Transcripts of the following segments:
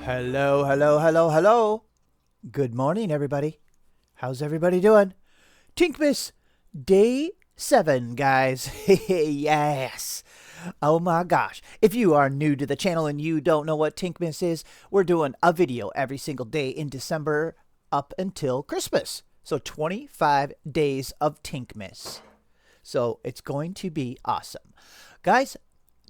Hello, hello, hello, hello. Good morning, everybody. How's everybody doing? Tinkmas, day 7, guys. Yes. Oh my gosh. If you are new to the channel and you don't know what Tinkmas is, we're doing a video every single day in December up until Christmas. So 25 days of Tinkmas. So it's going to be awesome. Guys,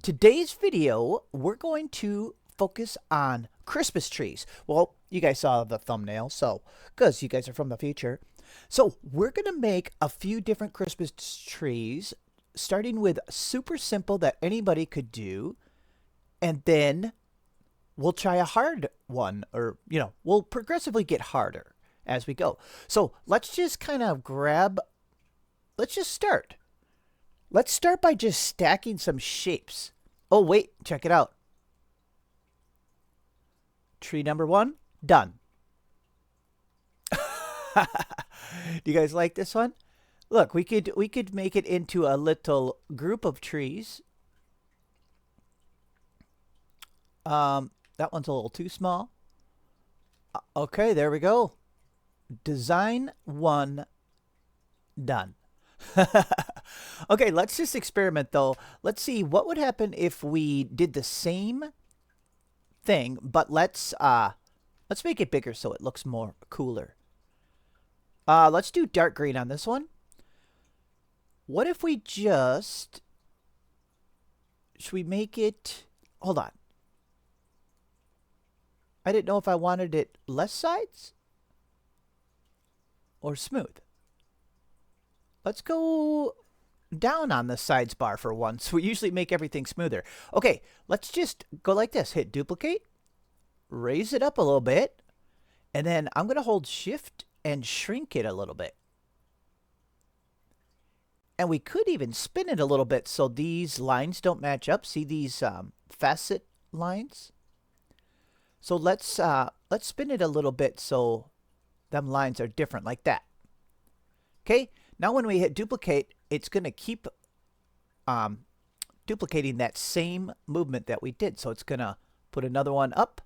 today's video, we're going to focus on Christmas trees. Well, you guys saw the thumbnail, so because you guys are from the future. So we're going to make a few different Christmas trees, starting with super simple that anybody could do, and then we'll try a hard one, or, we'll progressively get harder as we go. So let's just kind of let's just start. Let's start by just stacking some shapes. Oh, wait, check it out. Tree number 1, done. Do you guys like this one? Look, we could make it into a little group of trees. That one's a little too small. Okay, there we go. Design 1 done. Okay, let's just experiment though. Let's see what would happen if we did the same thing, but let's make it bigger so it looks more cooler. Let's do dark green on this one. What if we just, should we make it, hold on. I didn't know if I wanted it less sides or smooth. Let's go down on the sides bar for once. We usually make everything smoother. Okay, let's just go like this. Hit duplicate, raise it up a little bit, and then I'm going to hold shift and shrink it a little bit. And we could even spin it a little bit so these lines don't match up. See these facet lines? So let's spin it a little bit so them lines are different like that. Okay, now when we hit duplicate, it's going to keep duplicating that same movement that we did. So it's going to put another one up.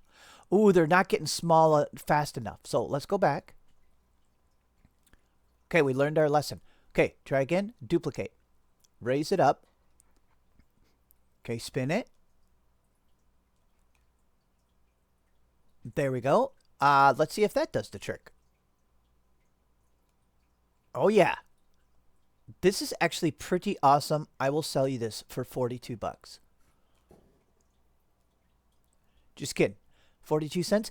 Ooh, they're not getting small fast enough. So let's go back. Okay, we learned our lesson. Okay, try again. Duplicate. Raise it up. Okay, spin it. There we go. Let's see if that does the trick. Oh, yeah. This is actually pretty awesome. I will sell you this for 42 bucks. Just kidding. 42 cents.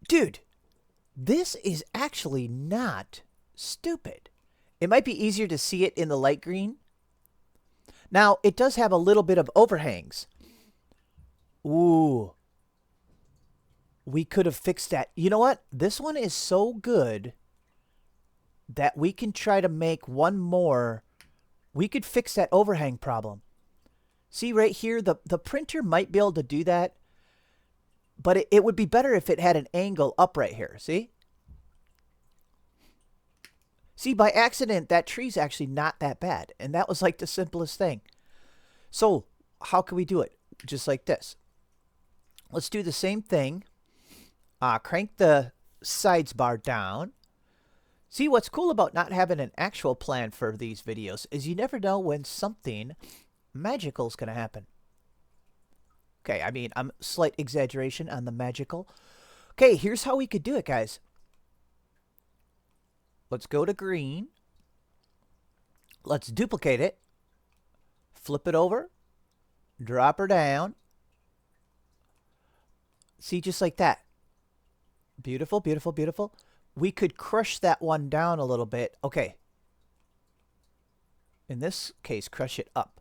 Dude, this is actually not stupid. It might be easier to see it in the light green. Now, it does have a little bit of overhangs. Ooh. We could have fixed that. You know what? This one is so good that we can try to make one more. We could fix that overhang problem. See right here, the printer might be able to do that, but it would be better if it had an angle up right here. See? See, by accident, that tree's actually not that bad, and that was like the simplest thing. So how can we do it? Just like this. Let's do the same thing. Crank the sides bar down. See, what's cool about not having an actual plan for these videos is you never know when something magical is going to happen. Okay, I mean, slight exaggeration on the magical. Okay, here's how we could do it, guys. Let's go to green. Let's duplicate it. Flip it over. Drop her down. See, just like that. Beautiful, beautiful, beautiful. We could crush that one down a little bit. Okay. In this case, crush it up.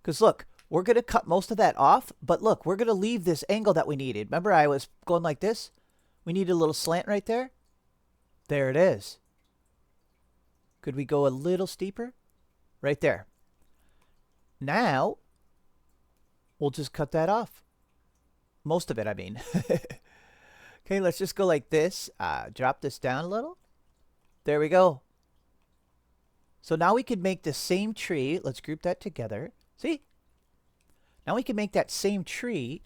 Because look, we're going to cut most of that off. But look, we're going to leave this angle that we needed. Remember I was going like this? We need a little slant right there. There it is. Could we go a little steeper? Right there. Now, we'll just cut that off. Most of it, I mean. Okay, let's just go like this. Drop this down a little. There we go. So now we can make the same tree. Let's group that together. See? Now we can make that same tree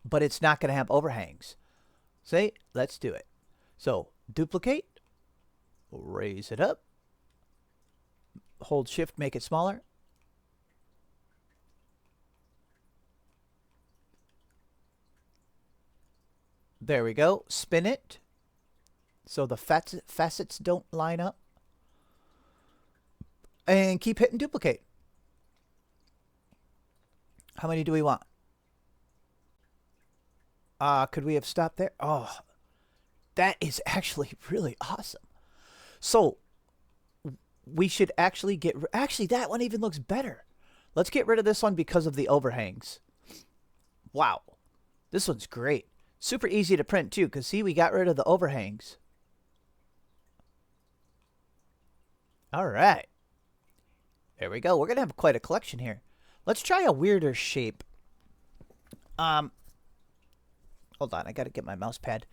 but it's not going to have overhangs. See, let's do it. So duplicate, raise it up, hold shift, make it smaller. There we go. Spin it so the facets don't line up. And keep hitting duplicate. How many do we want? Could we have stopped there? Oh, that is actually really awesome. So we should actually actually, that one even looks better. Let's get rid of this one because of the overhangs. Wow. This one's great. Super easy to print too, because see, we got rid of the overhangs. All right. There we go. We're going to have quite a collection here. Let's try a weirder shape. Hold on. I got to get my mouse pad.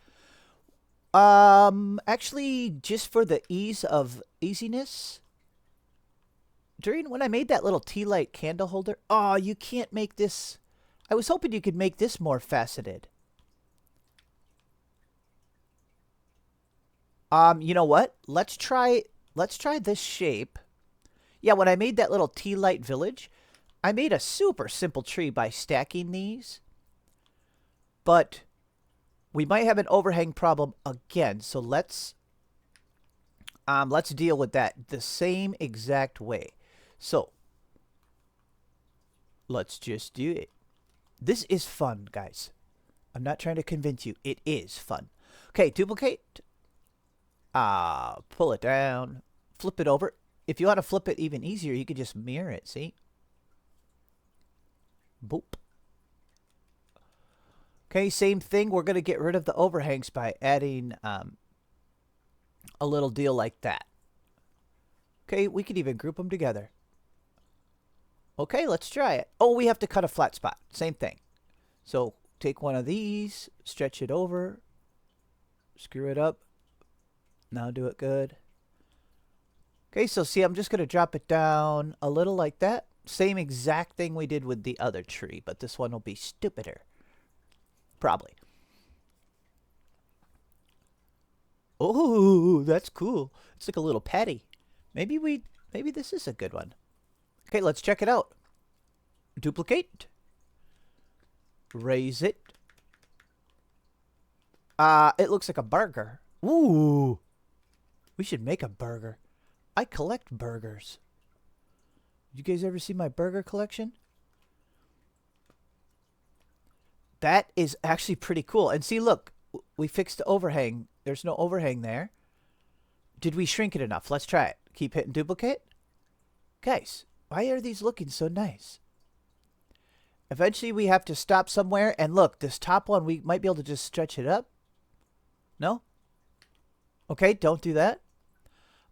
Actually, just for the easiness, when I made that little tea light candle holder, oh, you can't make this. I was hoping you could make this more faceted. You know what? Let's try this shape. Yeah, when I made that little tea light village, I made a super simple tree by stacking these. But we might have an overhang problem again, so let's deal with that the same exact way. So let's just do it. This is fun, guys. I'm not trying to convince you. It is fun. Okay, duplicate. Pull it down. Flip it over. If you want to flip it even easier, you could just mirror it, see? Boop. Okay, same thing. We're going to get rid of the overhangs by adding a little deal like that. Okay, we could even group them together. Okay, let's try it. Oh, we have to cut a flat spot. Same thing. So take one of these, stretch it over, screw it up. Now do it good. Okay, so see, I'm just going to drop it down a little like that. Same exact thing we did with the other tree, but this one will be stupider. Probably. Oh, that's cool. It's like a little patty. Maybe this is a good one. Okay, let's check it out. Duplicate. Raise it. It looks like a burger. Ooh. We should make a burger. I collect burgers. You guys ever see my burger collection? That is actually pretty cool. And see, look, we fixed the overhang. There's no overhang there. Did we shrink it enough? Let's try it. Keep hitting duplicate. Guys, why are these looking so nice? Eventually, we have to stop somewhere. And look, this top one, we might be able to just stretch it up. No? Okay, don't do that.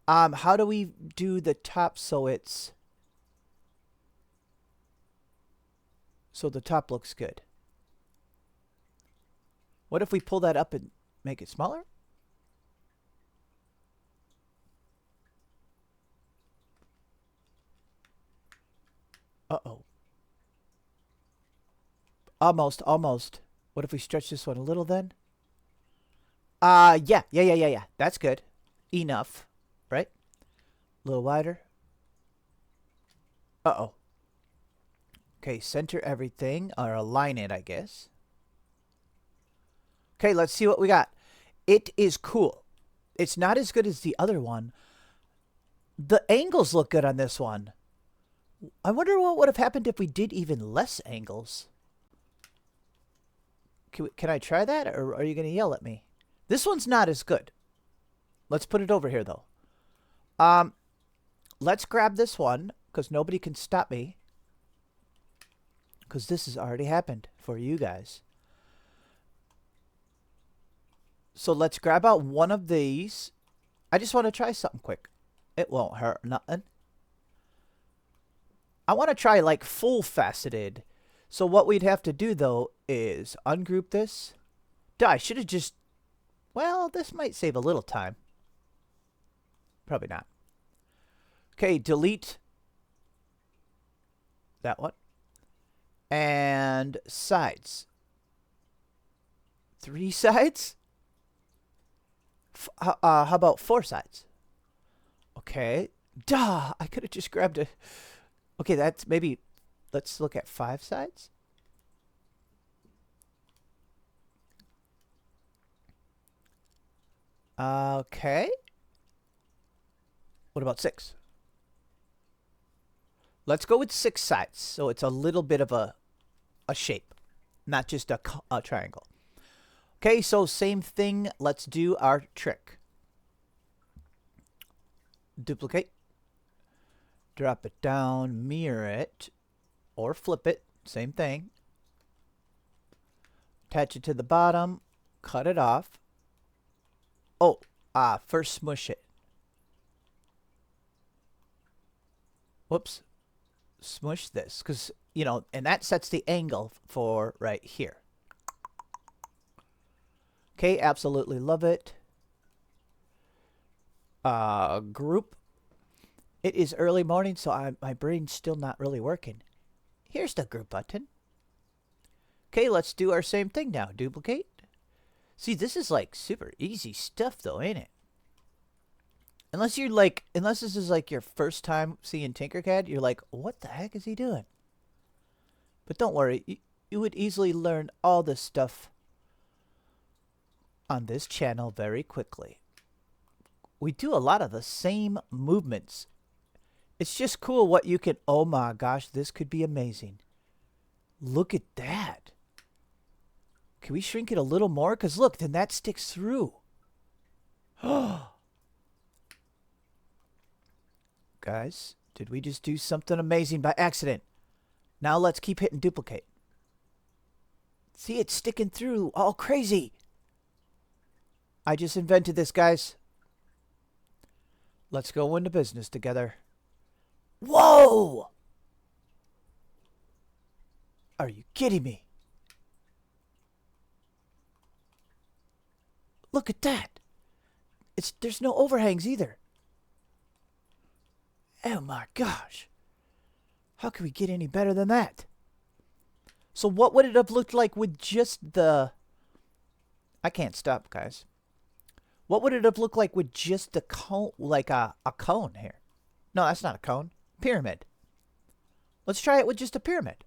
How do we do the top so the top looks good? What if we pull that up and make it smaller? Uh-oh. Almost. What if we stretch this one a little then? Yeah. That's good. Enough. Right? A little wider. Uh-oh. Okay, center everything, or align it, I guess. Okay, let's see what we got. It is cool. It's not as good as the other one. The angles look good on this one. I wonder what would have happened if we did even less angles. Can I try that, or are you going to yell at me? This one's not as good. Let's put it over here, though. Let's grab this one, because nobody can stop me. Because this has already happened for you guys. So let's grab out one of these. I just want to try something quick. It won't hurt nothing. I want to try like full faceted. So what we'd have to do though is ungroup this. Duh, I should have just... Well, this might save a little time. Probably not. Okay, delete that one. And sides. 3 sides? How about 4 sides? Okay. Duh! I could have just grabbed a... Okay, that's maybe... Let's look at 5 sides. Okay. What about 6? Let's go with 6 sides, so it's a little bit of a shape, not just a triangle. Okay, so same thing. Let's do our trick. Duplicate. Drop it down, mirror it, or flip it. Same thing. Attach it to the bottom, cut it off. Oh, first smush it. Whoops. Smush this, because, you know, and that sets the angle for right here. Okay, absolutely love it. Group. It is early morning, so my brain's still not really working. Here's the group button. Okay, let's do our same thing now. Duplicate. See, this is like super easy stuff though, ain't it? Unless this is like your first time seeing Tinkercad, you're like, what the heck is he doing? But don't worry, you would easily learn all this stuff on this channel very quickly. We do a lot of the same movements. It's just cool what you can... Oh my gosh, this could be amazing. Look at that. Can we shrink it a little more? Because look, then that sticks through. Guys, did we just do something amazing by accident? Now let's keep hitting duplicate. See, it's sticking through all crazy. I just invented this, guys. Let's go into business together. Whoa! Are you kidding me? Look at that. There's no overhangs either. Oh my gosh. How can we get any better than that? So what would it have looked like with just the... I can't stop, guys. What would it have looked like with just the cone, like a cone here? No, that's not a cone. Pyramid. Let's try it with just a pyramid.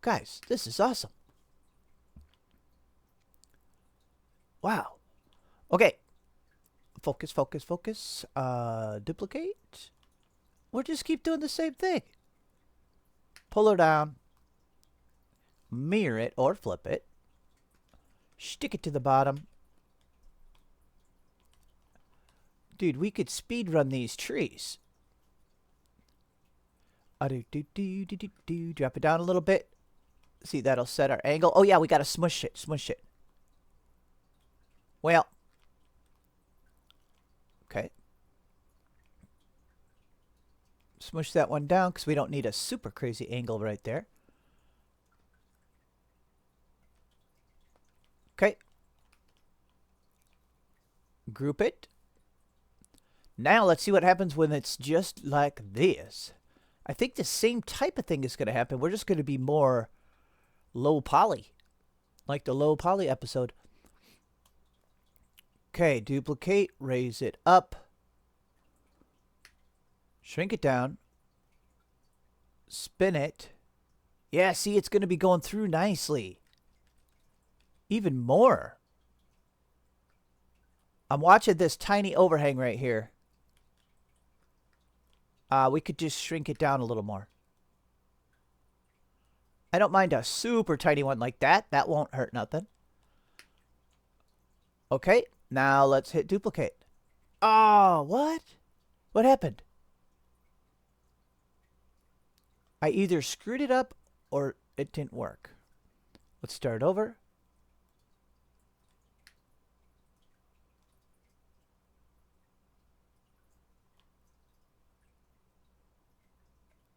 Guys, this is awesome. Wow. Okay. Focus, focus, focus. Duplicate. We'll just keep doing the same thing. Pull her down. Mirror it or flip it. Stick it to the bottom. Dude, we could speed run these trees. Drop it down a little bit. See, that'll set our angle. Oh yeah, we gotta smush it. Smush it. Well. Okay. Smush that one down because we don't need a super crazy angle right there. Okay. Group it. Now let's see what happens when it's just like this. I think the same type of thing is going to happen. We're just going to be more low poly. Like the low poly episode. Okay, duplicate, raise it up. Shrink it down. Spin it. Yeah, see, it's going to be going through nicely. Even more. I'm watching this tiny overhang right here. We could just shrink it down a little more. I don't mind a super tiny one like that. That won't hurt nothing. Okay, now let's hit duplicate. Oh, what? What happened? I either screwed it up or it didn't work. Let's start over.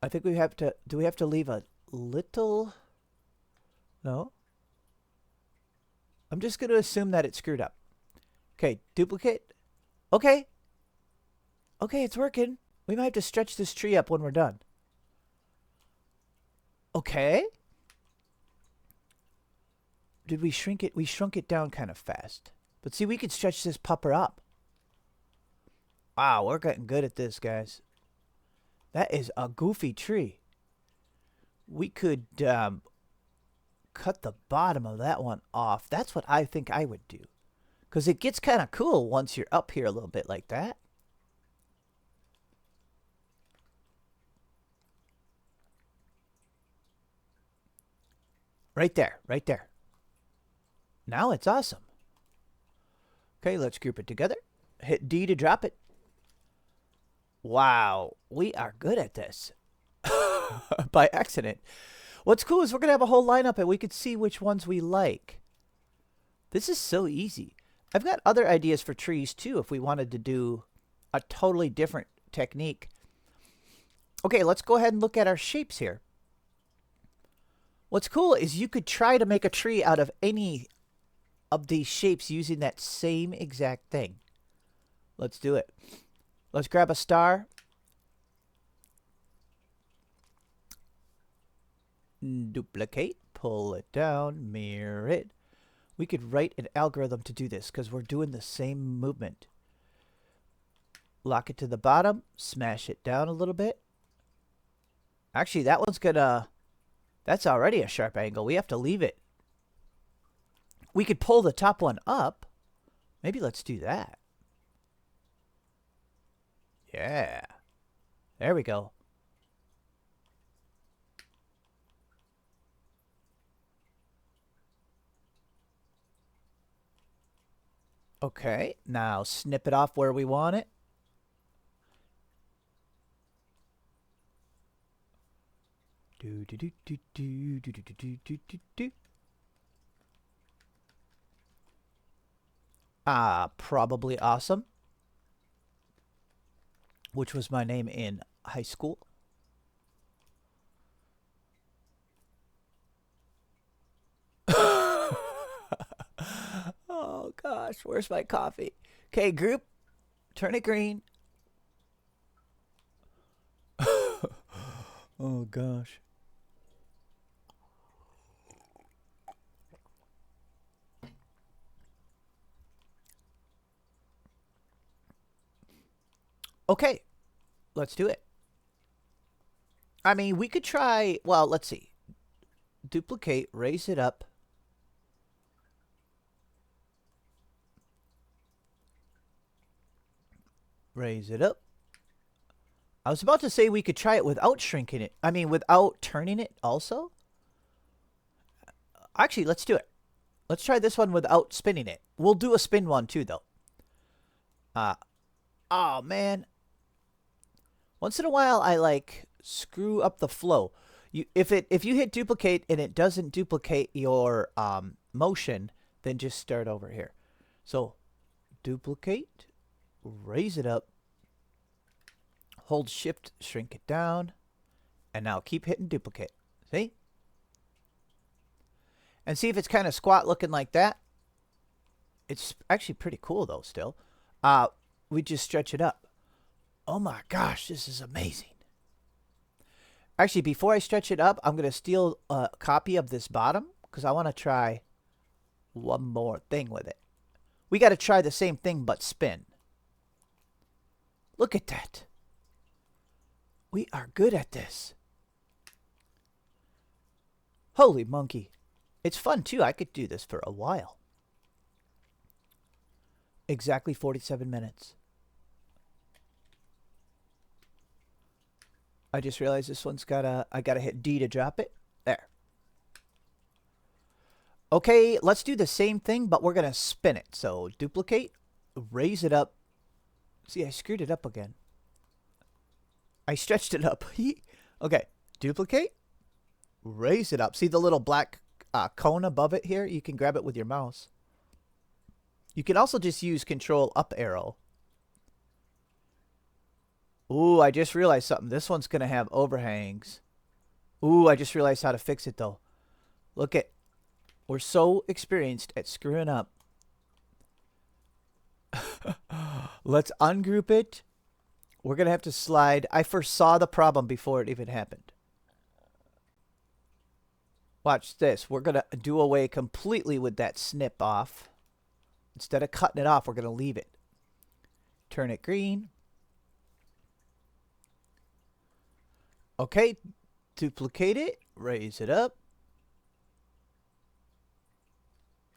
I think we have to... Do we have to leave a little... No? I'm just going to assume that it screwed up. Okay, duplicate. Okay. Okay, it's working. We might have to stretch this tree up when we're done. Okay. Did we shrink it? We shrunk it down kind of fast. But see, we could stretch this pupper up. Wow, we're getting good at this, guys. That is a goofy tree. We could cut the bottom of that one off. That's what I think I would do. Because it gets kind of cool once you're up here a little bit like that. Right there, right there. Now it's awesome. Okay, let's group it together. Hit D to drop it. Wow, we are good at this. By accident. What's cool is we're going to have a whole lineup and we could see which ones we like. This is so easy. I've got other ideas for trees too if we wanted to do a totally different technique. Okay, let's go ahead and look at our shapes here. What's cool is you could try to make a tree out of any of these shapes using that same exact thing. Let's do it. Let's grab a star. Duplicate, pull it down, mirror it. We could write an algorithm to do this because we're doing the same movement. Lock it to the bottom, smash it down a little bit. Actually, that one's gonna... That's already a sharp angle. We have to leave it. We could pull the top one up. Maybe let's do that. Yeah. There we go. Okay, now snip it off where we want it. Do do do do do do do do do do do. Probably awesome. Which was my name in high school. Oh gosh, where's my coffee? Okay, group, turn it green. Oh gosh. Okay, let's do it. I mean, we could try, well, let's see. Duplicate, raise it up. Raise it up. I was about to say we could try it without shrinking it. I mean, without turning it also. Actually, let's do it. Let's try this one without spinning it. We'll do a spin one too, though. Oh, man. Once in a while, I, like, screw up the flow. If you hit duplicate and it doesn't duplicate your motion, then just start over here. So, duplicate, raise it up, hold shift, shrink it down, and now keep hitting duplicate. See? And see if it's kind of squat looking like that. It's actually pretty cool though still. We just stretch it up. Oh my gosh, this is amazing. Actually, before I stretch it up, I'm going to steal a copy of this bottom because I want to try one more thing with it. We got to try the same thing but spin. Look at that. We are good at this. Holy monkey. It's fun too. I could do this for a while. Exactly 47 minutes. I just realized this one's I gotta hit D to drop it. There. Okay, let's do the same thing, but we're gonna spin it. So duplicate, raise it up. See, I screwed it up again. I stretched it up. Okay, duplicate, raise it up. See the little black cone above it here? You can grab it with your mouse. You can also just use Control Up arrow. Ooh, I just realized something. This one's going to have overhangs. Ooh, I just realized how to fix it, though. Look at... We're so experienced at screwing up. Let's ungroup it. We're going to have to slide. I first saw the problem before it even happened. Watch this. We're going to do away completely with that snip off. Instead of cutting it off, we're going to leave it. Turn it green. Okay. Duplicate it. Raise it up.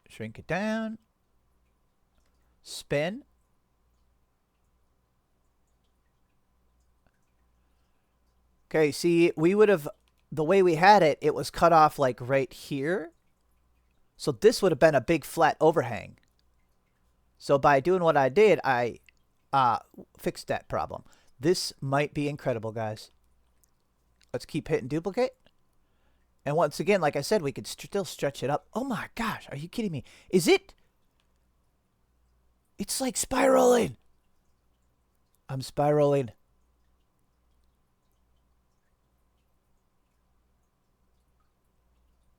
Shrink it down. Spin. Okay, see, we would have, the way we had it, it was cut off like right here. So this would have been a big flat overhang. So by doing what I did, I fixed that problem. This might be incredible, guys. Let's keep hitting duplicate. And once again, like I said, we could still stretch it up. Oh my gosh, are you kidding me? Is it? It's like spiraling. I'm spiraling.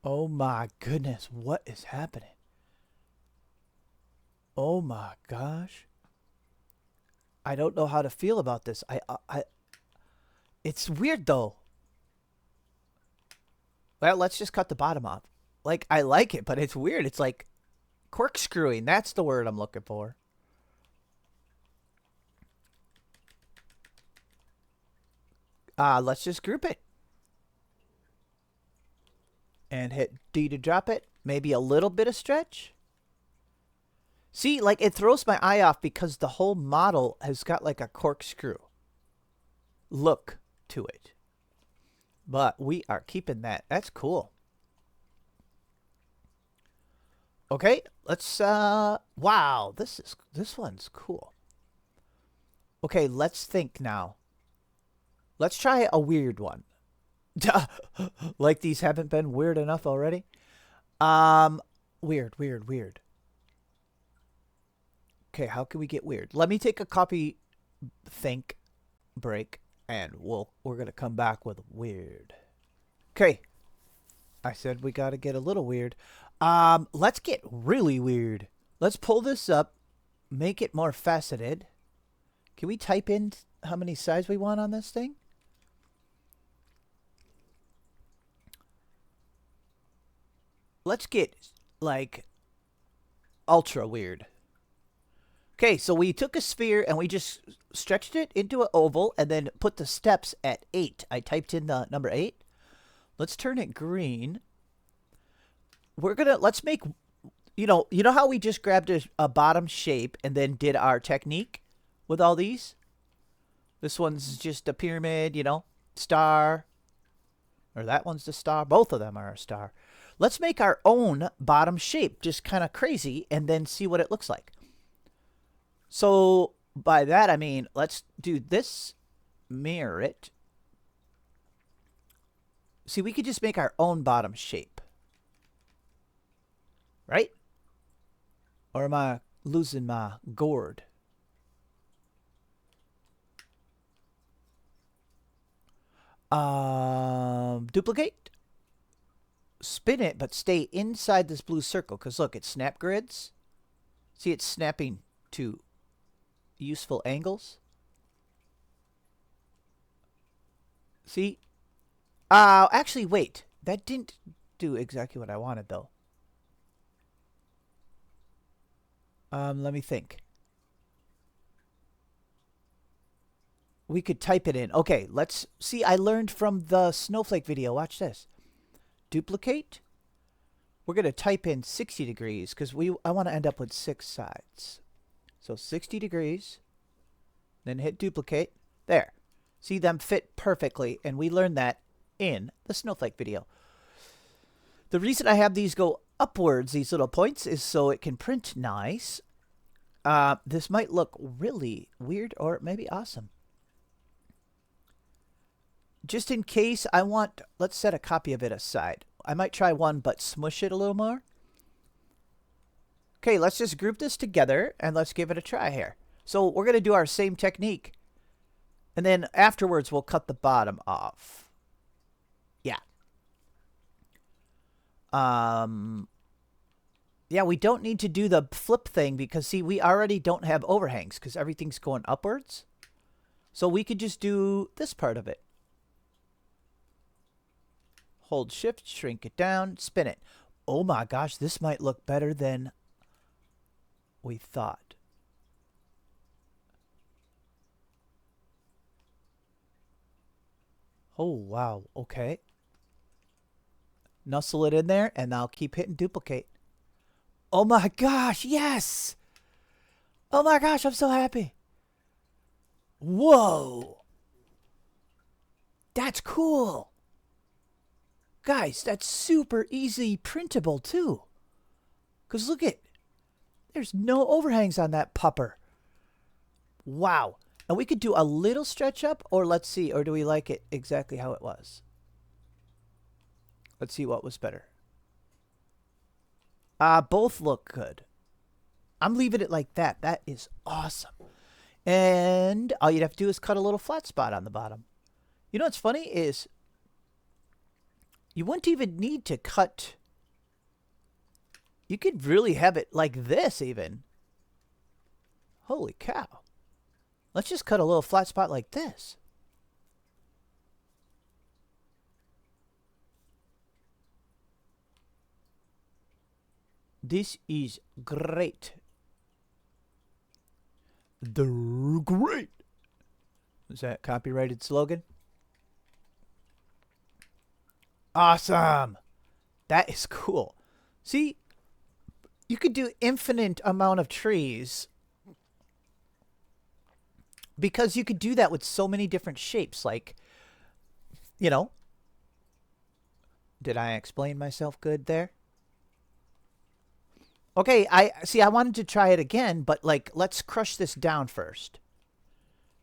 Oh my goodness, what is happening? Oh my gosh. I don't know how to feel about this. It's weird though. Well, let's just cut the bottom off. Like, I like it, but it's weird. It's like corkscrewing. That's the word I'm looking for. Let's just group it. And hit D to drop it. Maybe a little bit of stretch. See, like, it throws my eye off because the whole model has got like a corkscrew look to it. But we are keeping that. That's cool. Okay, let's wow, this one's cool. Okay, let's think now. Let's try a weird one. Like these haven't been weird enough already. Weird. Okay, how can we get weird? Let me take a copy think break and we're going to come back with weird. Okay. I said we got to get a little weird. Let's get really weird. Let's pull this up, make it more faceted. Can we type in how many sides we want on this thing? Let's get like ultra weird. Okay, so we took a sphere and we just stretched it into an oval and then put the steps at 8. I typed in the number 8. Let's turn it green. Let's make, you know how we just grabbed a bottom shape and then did our technique with all these? This one's just a pyramid, star. Or that one's the star. Both of them are a star. Let's make our own bottom shape, just kind of crazy, and then see what it looks like. So by that, I mean, let's do this, mirror it. See, we could just make our own bottom shape. Right? Or am I losing my gourd? Duplicate. Spin it, but stay inside this blue circle. Because look, it's snap grids. See, it's snapping to useful angles. See? Actually, wait. That didn't do exactly what I wanted, though. Let me think. We could type it in. Okay, let's see. I learned from the snowflake video. Watch this. Duplicate. We're going to type in 60 degrees because I want to end up with 6 sides. So 60 degrees. Then hit duplicate. There. See, them fit perfectly. And we learned that in the snowflake video. The reason I have these go upwards, these little points, is so it can print nice. This might look really weird or maybe awesome. Just in case let's set a copy of it aside. I might try one, but smush it a little more. Okay, let's just group this together and let's give it a try here. So we're going to do our same technique. And then afterwards, we'll cut the bottom off. Yeah. Yeah, we don't need to do the flip thing because, see, we already don't have overhangs because everything's going upwards. So we could just do this part of it. Hold shift, shrink it down, spin it. Oh my gosh, this might look better than we thought. Oh wow, okay. Nuzzle it in there and I'll keep hitting duplicate. Oh my gosh, yes! Oh my gosh, I'm so happy. Whoa! That's cool. Guys, that's super easy printable too. Because look at, there's no overhangs on that pupper. Wow. And we could do a little stretch up, or let's see, or do we like it exactly how it was? Let's see what was better. Both look good. I'm leaving it like that. That is awesome. And all you'd have to do is cut a little flat spot on the bottom. You know what's funny is you wouldn't even need to cut. You could really have it like this even. Holy cow. Let's just cut a little flat spot like this. This is great. They're great. Is that copyrighted slogan? Awesome. That is cool. See, you could do infinite amount of trees because you could do that with so many different shapes. Like, you know, did I explain myself good there? Okay, I wanted to try it again, but like, let's crush this down first.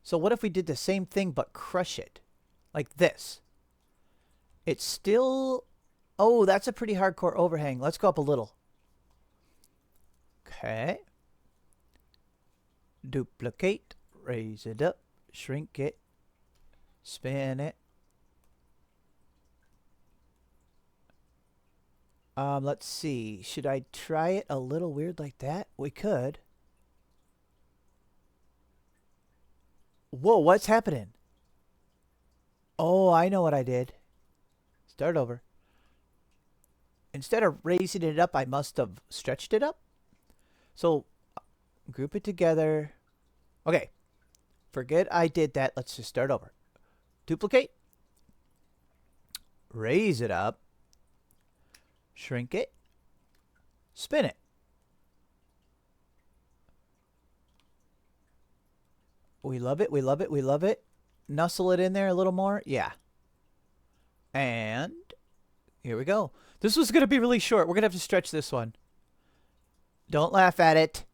So what if we did the same thing but crush it? Like this. It's still... Oh, that's a pretty hardcore overhang. Let's go up a little. Okay. Duplicate. Raise it up. Shrink it. Spin it. Let's see. Should I try it a little weird like that? We could. Whoa, what's happening? Oh, I know what I did. Start over. Instead of raising it up, I must have stretched it up. So, group it together. Okay. Forget I did that. Let's just start over. Duplicate. Raise it up. Shrink it. Spin it. We love it. We love it. We love it. Nuzzle it in there a little more. Yeah. And here we go. This was going to be really short. We're going to have to stretch this one. Don't laugh at it.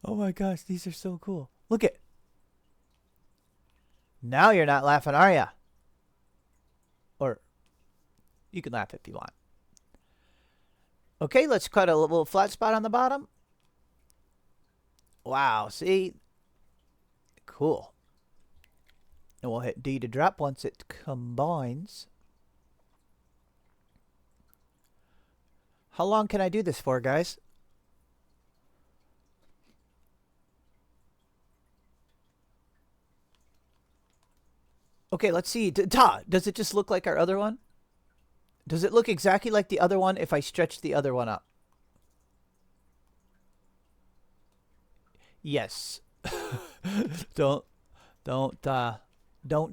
Oh my gosh, these are so cool. Look at. Now you're not laughing, are ya? Or you can laugh if you want. Okay, let's cut a little flat spot on the bottom. Wow, see? Cool. And we'll hit D to drop once it combines. How long can I do this for, guys? Okay, let's see. Does it just look like our other one? Does it look exactly like the other one if I stretch the other one up? Yes. Don't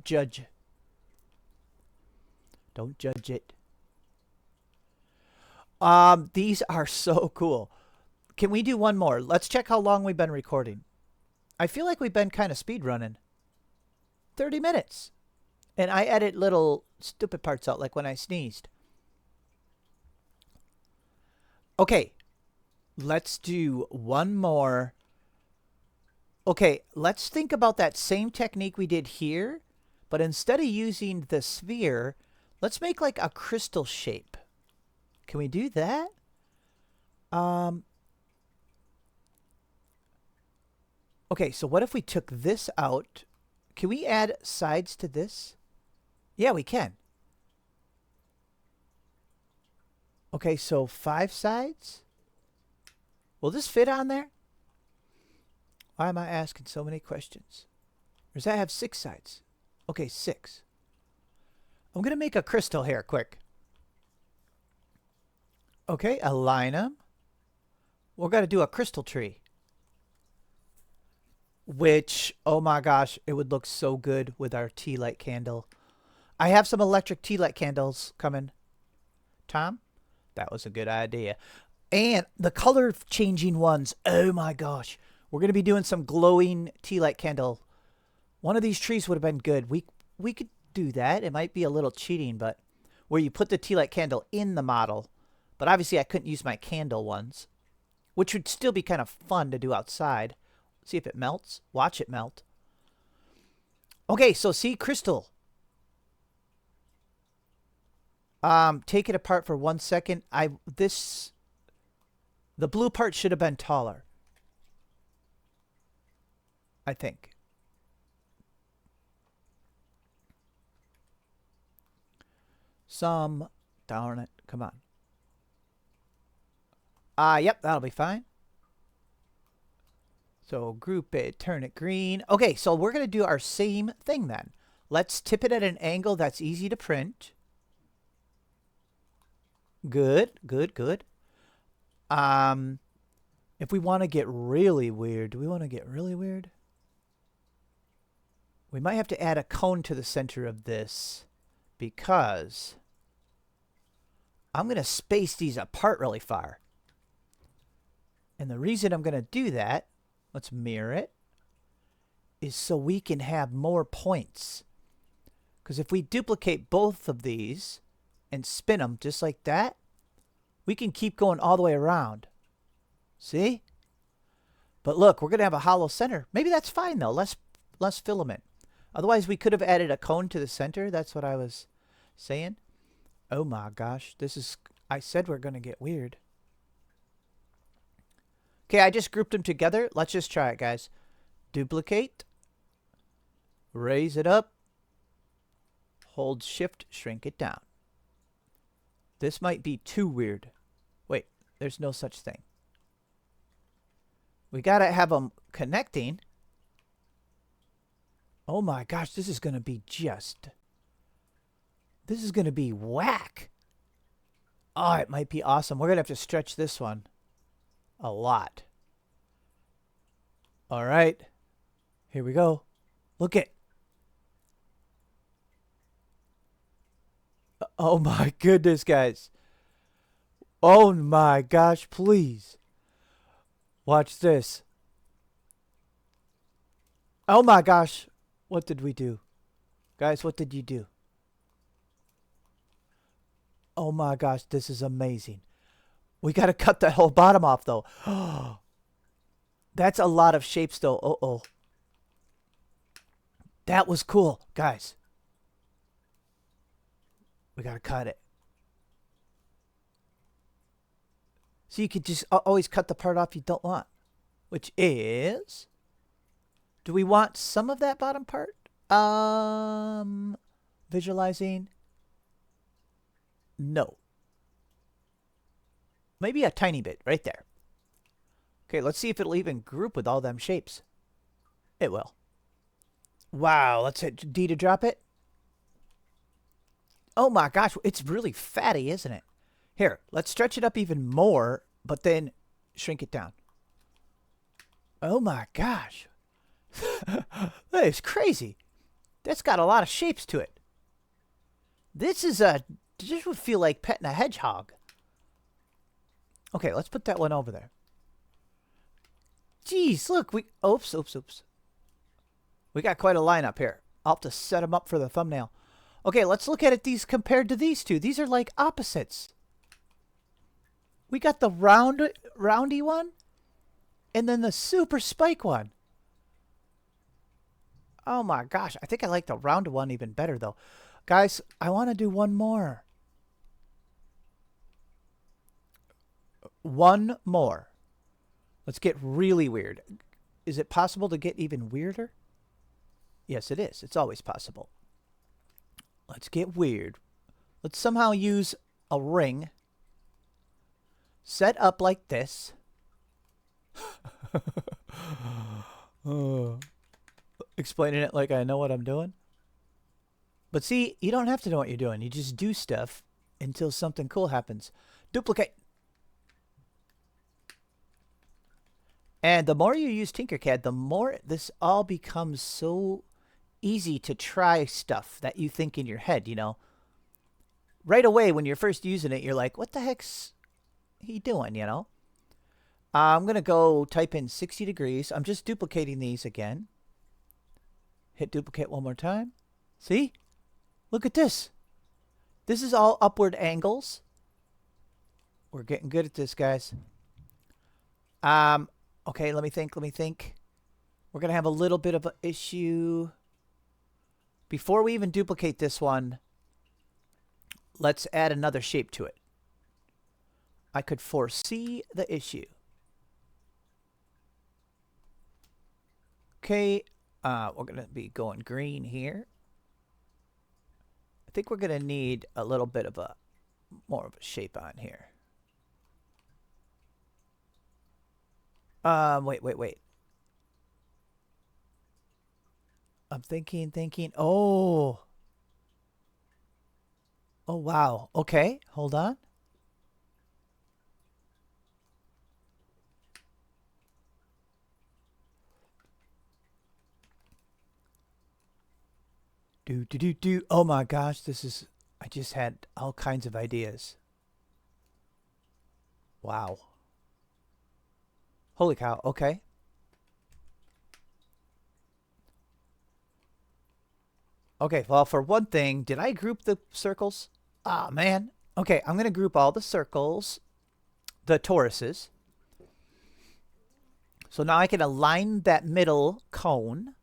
judge. Don't judge it. These are so cool. Can we do one more? Let's check how long we've been recording. I feel like we've been kind of speed running. 30 minutes. And I edit little stupid parts out, like when I sneezed. Okay. Let's do one more. Okay, let's think about that same technique we did here, but instead of using the sphere, let's make like a crystal shape. Can we do that? Okay, so what if we took this out? Can we add sides to this? Yeah, we can. Okay, so 5 sides? Will this fit on there? Why am I asking so many questions? does that have 6 sides? Okay, 6. I'm going to make a crystal here quick. Okay, align them. We're going to do a crystal tree. Which, oh my gosh, it would look so good with our tea light candle. I have some electric tea light candles coming. Tom, that was a good idea. And the color changing ones, oh my gosh. We're going to be doing some glowing tea light candle. One of these trees would have been good. We could do that. It might be a little cheating, but where you put the tea light candle in the model. But obviously I couldn't use my candle ones, which would still be kind of fun to do outside. See if it melts. Watch it melt. Okay, so see, crystal. Take it apart for 1 second. The blue part should have been taller, I think. Darn it, come on. Yep, that'll be fine. So group it, turn it green. Okay, so we're going to do our same thing then. Let's tip it at an angle that's easy to print. Good, good, good. If we want to get really weird, do we want to get really weird? We might have to add a cone to the center of this because I'm going to space these apart really far. And the reason I'm going to do that, let's mirror it, is so we can have more points. Because if we duplicate both of these and spin them just like that, we can keep going all the way around. See? But look, we're going to have a hollow center. Maybe that's fine though. Less filament. Otherwise, we could have added a cone to the center. That's what I was saying. Oh my gosh. I said we're going to get weird. Okay, I just grouped them together. Let's just try it, guys. Duplicate. Raise it up. Hold shift, shrink it down. This might be too weird. Wait, there's no such thing. We gotta have them connecting. Oh my gosh, this is gonna be this is gonna be whack. Oh, it might be awesome. We're gonna have to stretch this one a lot. All right, here we go. Look it. Oh my goodness, guys. Oh my gosh, please. Watch this. Oh my gosh. What did we do? Guys, what did you do? Oh my gosh, this is amazing. We got to cut that whole bottom off, though. That's a lot of shapes, though. Uh-oh. That was cool, guys. We got to cut it. So you could just always cut the part off you don't want. Which is... Do we want some of that bottom part? Visualizing. No. Maybe a tiny bit right there. Okay, let's see if it'll even group with all them shapes. It will. Wow, let's hit D to drop it. Oh my gosh, it's really fatty, isn't it? Here, let's stretch it up even more, but then shrink it down. Oh my gosh. That is crazy. That's got a lot of shapes to it. This would feel like petting a hedgehog. Okay, let's put that one over there. Jeez, look, oops. We got quite a lineup here. I'll have to set them up for the thumbnail. Okay, let's look at these compared to these two. These are like opposites. We got the roundy one, and then the super spike one. Oh my gosh, I think I like the round one even better though. Guys, I want to do one more. One more. Let's get really weird. Is it possible to get even weirder? Yes, it is. It's always possible. Let's get weird. Let's somehow use a ring set up like this. explaining it like I know what I'm doing. But see, you don't have to know what you're doing. You just do stuff until something cool happens. Duplicate. And the more you use Tinkercad, the more this all becomes so easy to try stuff that you think in your head, you know. Right away, when you're first using it, you're like, what the heck's he doing, you know? I'm going to go type in 60 degrees. I'm just duplicating these again. Hit duplicate one more time. See? Look at this. This is all upward angles. We're getting good at this, guys. Okay, let me think. We're going to have a little bit of an issue. Before we even duplicate this one, let's add another shape to it. I could foresee the issue. Okay, we're going to be going green here. I think we're going to need a little bit of a more of a shape on here. Wait. I'm thinking. Oh, wow. Okay, hold on. Do. Oh my gosh, I just had all kinds of ideas. Wow. Holy cow, okay. Okay, well, for one thing, did I group the circles? Ah, man. Okay, I'm going to group all the circles, the toruses. So now I can align that middle cone.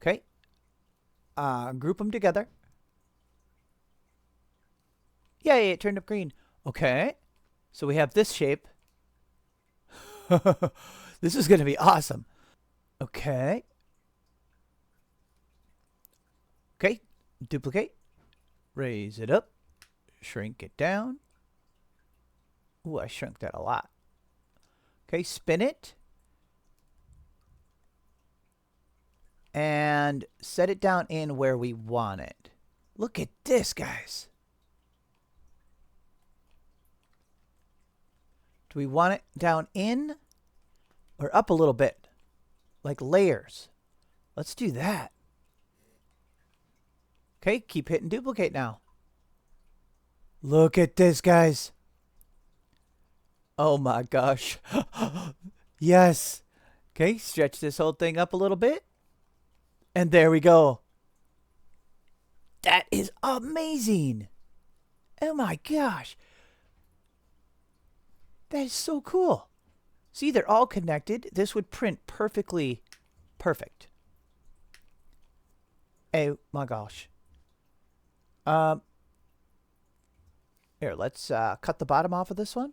Okay. Group them together. Yay, it turned up green. Okay. So we have this shape. This is going to be awesome. Okay. Okay. Duplicate. Raise it up. Shrink it down. Ooh, I shrunk that a lot. Okay, spin it. And set it down in where we want it. Look at this, guys. Do we want it down in or up a little bit? Like layers. Let's do that. Okay, keep hitting duplicate now. Look at this, guys. Oh my gosh. Yes. Okay, stretch this whole thing up a little bit. And there we go. That is amazing. Oh my gosh. That is so cool. See, they're all connected. This would print perfectly perfect. Oh my gosh. Here, let's cut the bottom off of this one.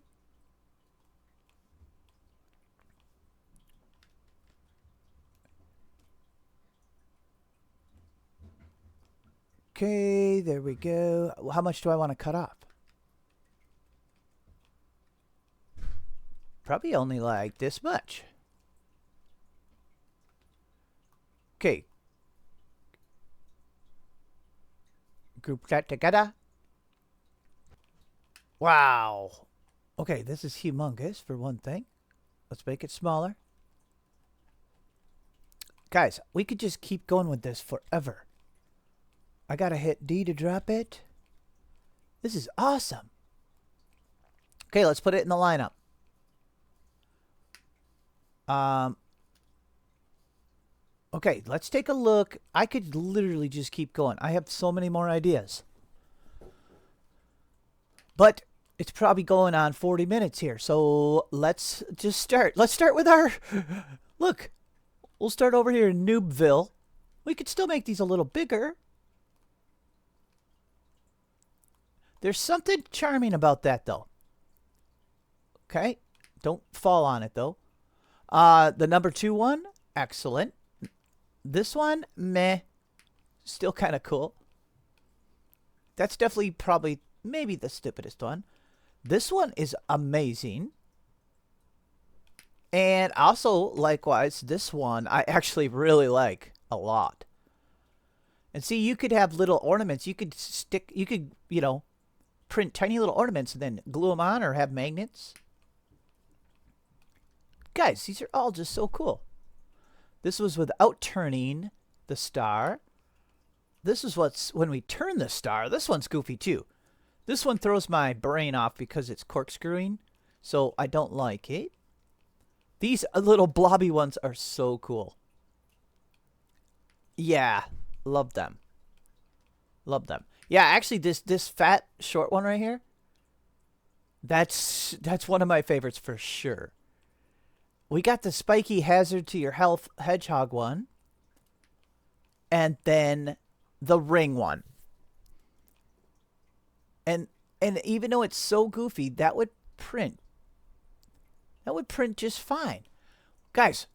Okay, there we go. How much do I want to cut off? Probably only like this much. Okay. Group that together. Wow. Okay, this is humongous for one thing. Let's make it smaller. Guys, we could just keep going with this forever. I gotta hit D to drop it. This is awesome. Okay, let's put it in the lineup. Okay, let's take a look. I could literally just keep going. I have so many more ideas. But it's probably going on 40 minutes here. So let's just start. Let's start with our... Look, we'll start over here in Noobville. We could still make these a little bigger. There's something charming about that, though. Okay, don't fall on it, though. The number 2 one, excellent. This one, meh. Still kind of cool. That's definitely probably maybe the stupidest one. This one is amazing. And also, likewise, this one I actually really like a lot. And see, you could have little ornaments. You could, print tiny little ornaments and then glue them on or have magnets. Guys, these are all just so cool. This was without turning the star. This is what's when we turn the star. This one's goofy too. This one throws my brain off because it's corkscrewing, so I don't like it. These little blobby ones are so cool. Yeah, love them. Love them. Yeah, actually, this fat short one right here, that's one of my favorites for sure. We got the spiky hazard to your health hedgehog one, and then the ring one. And even though it's so goofy, that would print. That would print just fine. Guys,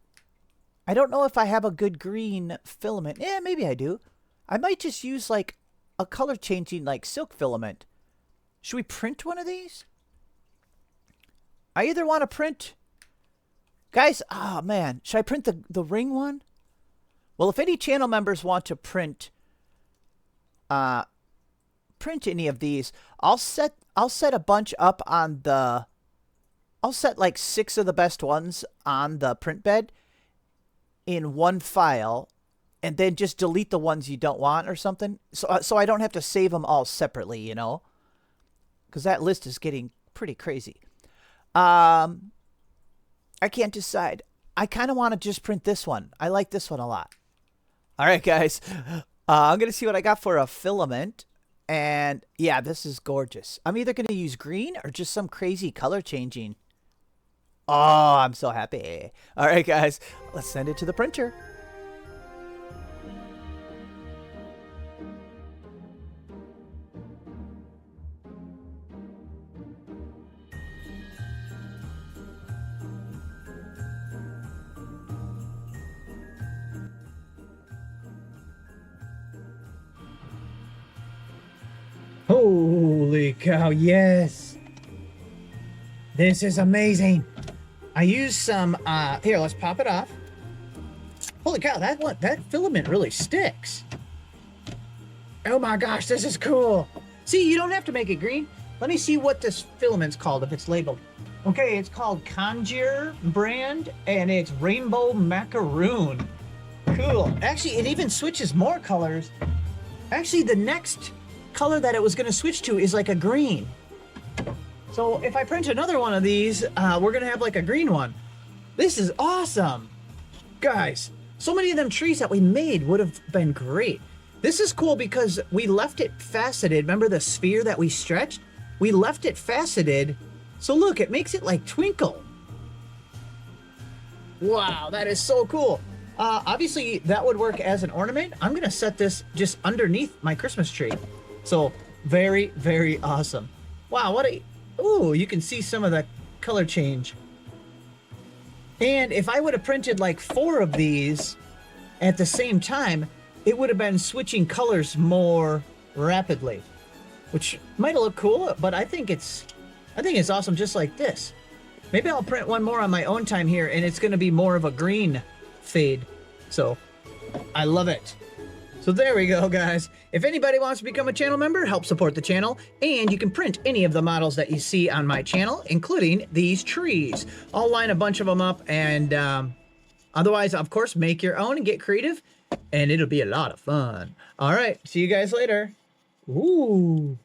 I don't know if I have a good green filament. Yeah, maybe I do. I might just use like a color changing like silk filament. Should we print one of these? I either want to print... Guys, oh man, should I print the ring one? Well, if any channel members want to print any of these, I'll set a bunch up on the... I'll set like 6 of the best ones on the print bed in one file, and then just delete the ones you don't want or something. So I don't have to save them all separately, you know? Because that list is getting pretty crazy. I can't decide. I kind of want to just print this one. I like this one a lot. All right, guys. I'm going to see what I got for a filament. And yeah, this is gorgeous. I'm either going to use green or just some crazy color changing. Oh, I'm so happy. All right, guys. Let's send it to the printer. Holy cow, yes. This is amazing. I used some, here, let's pop it off. Holy cow, that filament really sticks. Oh my gosh, this is cool. See, you don't have to make it green. Let me see what this filament's called, if it's labeled. Okay, it's called Conjure brand, and it's Rainbow Macaroon. Cool. Actually, it even switches more colors. Actually, the next color that it was going to switch to is like a green. So if I print another one of these, we're going to have like a green one. This is awesome. Guys, so many of them trees that we made would have been great. This is cool because we left it faceted. Remember the sphere that we stretched? We left it faceted. So look, it makes it like twinkle. Wow, that is so cool. Obviously, that would work as an ornament. I'm going to set this just underneath my Christmas tree. So, very, very awesome. Wow, what a... Ooh, you can see some of the color change. And if I would have printed like 4 of these at the same time, it would have been switching colors more rapidly. Which might look cool, but I think it's awesome just like this. Maybe I'll print one more on my own time here, and it's going to be more of a green fade. So, I love it. So there we go, guys. If anybody wants to become a channel member, help support the channel, and you can print any of the models that you see on my channel, including these trees. I'll line a bunch of them up, and otherwise, of course, make your own and get creative, and it'll be a lot of fun. All right, see you guys later. Ooh.